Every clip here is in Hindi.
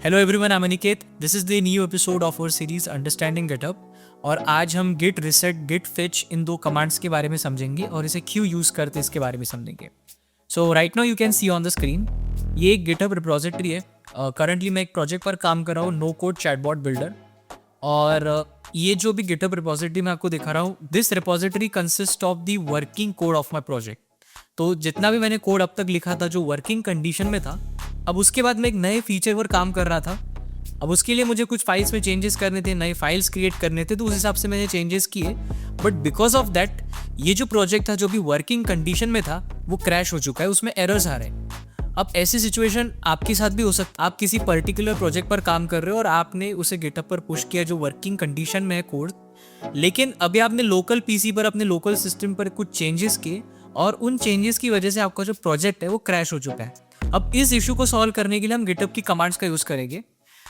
Hello everyone, I am Aniket. This is the new episode of our series understanding GitHub. और आज हम गिट रिसेट गिट फेच इन दो कमांड्स के बारे में समझेंगे और इसे क्यों यूज़ करते हैं इसके बारे में समझेंगे। So right now you can see on the screen, ये एक गिटहब रिपोजिटरी है। करंटली मैं एक प्रोजेक्ट पर काम कर रहा हूँ, नो कोड चैटबॉट बिल्डर। और ये जो भी गिटहब रिपोजिटरी मैं आपको दिखा रहा हूँ, this repository consist of the working code of my project. तो जितना भी मैंने कोड अब तक लिखा था जो वर्किंग कंडीशन में था, अब उसके बाद मैं एक नए फीचर पर काम कर रहा था। अब उसके लिए मुझे कुछ फाइल्स में चेंजेस करने थे, नए फाइल्स क्रिएट करने थे, तो उस हिसाब से मैंने चेंजेस किए। बट बिकॉज ऑफ दैट ये जो प्रोजेक्ट था जो भी वर्किंग कंडीशन में था वो क्रैश हो चुका है, उसमें एरर्स आ रहे हैं। अब ऐसी सिचुएशन आपके साथ भी हो सकता है। आप किसी पर्टिकुलर प्रोजेक्ट पर काम कर रहे हो और आपने उसे गिटहब पर पुश किया जो वर्किंग कंडीशन में है कोड, लेकिन अभी आपने लोकल पीसी पर अपने लोकल सिस्टम पर कुछ चेंजेस किए और उन चेंजेस की वजह से आपका जो प्रोजेक्ट है वो क्रैश हो चुका है। अब इस इशू को सॉल्व करने के लिए हम गिटहब की कमांड्स का यूज़ करेंगे।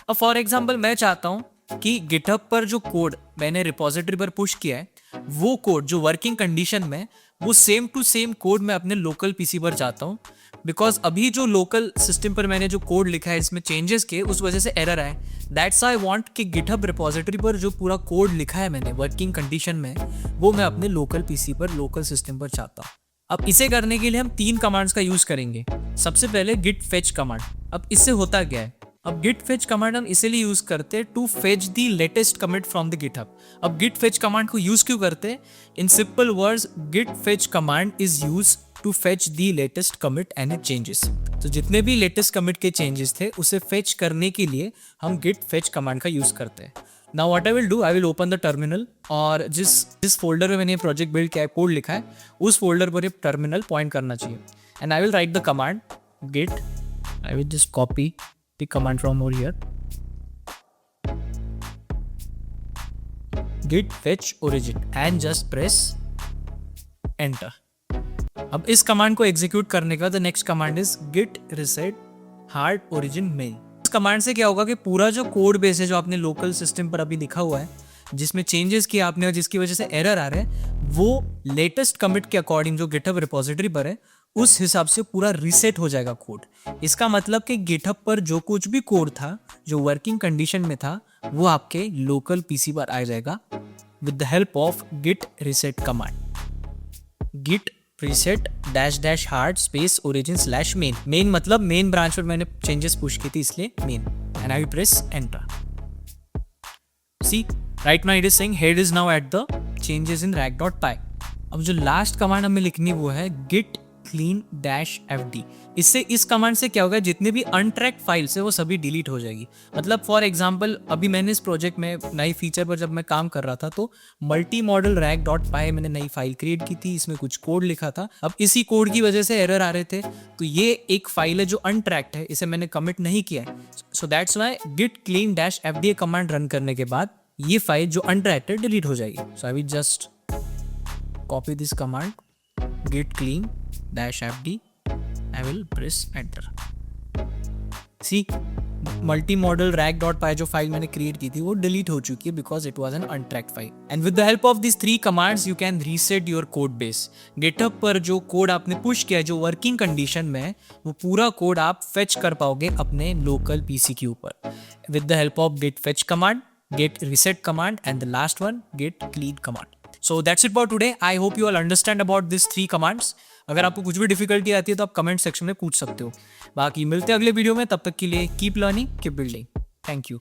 अब फॉर एग्जांपल मैं चाहता हूँ कि गिटहब पर जो कोड मैंने रिपोजिटरी पर पुश किया है, वो कोड जो वर्किंग कंडीशन में वो सेम टू सेम कोड मैं अपने लोकल पीसी पर चाहता हूँ। बिकॉज अभी जो लोकल सिस्टम पर मैंने जो कोड लिखा है इसमें चेंजेस किए, उस वजह से एरर आए। दैट्स आई वांट कि गिटहब रिपोजिटरी पर जो पूरा कोड लिखा है मैंने वर्किंग कंडीशन में, वो मैं अपने लोकल पीसी पर लोकल सिस्टम पर चाहता हूँ। अब इसे करने के लिए हम 3 कमांड्स का यूज करेंगे। सबसे पहले गिट फेच कमांड। अब इससे होता क्या है, अब गिट फेच कमांड हम इसीलिए यूज करते हैं to fetch the latest commit from the GitHub. अब गिट फेच कमांड को यूज क्यों करते हैं? In simple words, git fetch command is use to fetch the latest commit and it changes. तो जितने भी लेटेस्ट कमिट के चेंजेस थे उसे फेच करने के लिए हम गिट फेच कमांड का यूज करते हैं। Now what I will do, I will open the terminal और जिस फोल्डर में मैंने प्रोजेक्ट बिल्ड किया है, कोड लिखा है, उस फोल्डर पर ये टर्मिनल पॉइंट करना चाहिए। And I will write the command git, I will just copy the command from over here, git fetch origin and just press enter. अब इस कमांड को एग्जीक्यूट करने का the next command is git reset hard origin main। इस कमांड से क्या होगा कि पूरा जो कोड बेस है जो आपने लोकल सिस्टम पर अभी लिखा हुआ है, जिसमें चेंजेस किए आपने और जिसकी वजह से एरर आ रहे हैं, वो लेटेस्ट कमिट के अकॉर्डिंग जो गिटहब रिपोजिटरी पर है उस हिसाब से पूरा रीसेट हो जाएगा कोड। इसका मतलब कि गिटहब पर जो कुछ भी कोड था जो वर्किंग कंडीशन में था वो आपके लोकल पीसी पर आ जाएगा with the help of git reset command. Git reset dash dash hard space origin slash main. Main मतलब मेन ब्रांच पर मैंने चेंजेस पुश की थी, इसलिए main. And I press enter. See right now it is saying head is now at the changes in rag.py। अब जो लास्ट कमांड हमें लिखनी वो है git clean dash fd। इससे इस कमांड से क्या होगा, जितने भी अनट्रैक्ड फाइल्स है वो सभी डिलीट हो जाएगी। मतलब फॉर एग्जांपल अभी मैंने इस प्रोजेक्ट में नई फीचर पर जब मैं काम कर रहा था तो मल्टी मॉडल rag.py मैंने नई फाइल क्रिएट की थी, इसमें कुछ कोड लिखा था। अब इसी कोड की वजह से एरर आ रहे थे, तो ये एक फाइल है जो अनट्रैक्ड है, इसे मैंने कमिट नहीं किया है। So that's why git clean dash fd command run करने के बाद ये फाइल जो अनट्रैक्ड है डिलीट हो जाएगी। So I will just copy this command git clean dash fd, I will press enter। See, multi modal rag.py जो फाइल मैंने क्रिएट की थी वो डिलीट हो चुकी है because it was an untracked file. And with the help of this 3 commands you can reset your code base. GitHub पर जो कोड आपने पुश किया है जो वर्किंग कंडीशन में है, वो पूरा कोड आप फेच कर पाओगे अपने लोकल पीसी के ऊपर with the help of git fetch command, git reset command and the last one git clean command. So that's it for today. I hope you all understand about these 3 commands. अगर आपको कुछ भी डिफिकल्टी आती है तो आप कमेंट सेक्शन में पूछ सकते हो। बाकी मिलते हैं अगले वीडियो में, तब तक के लिए keep learning, keep building. Thank you.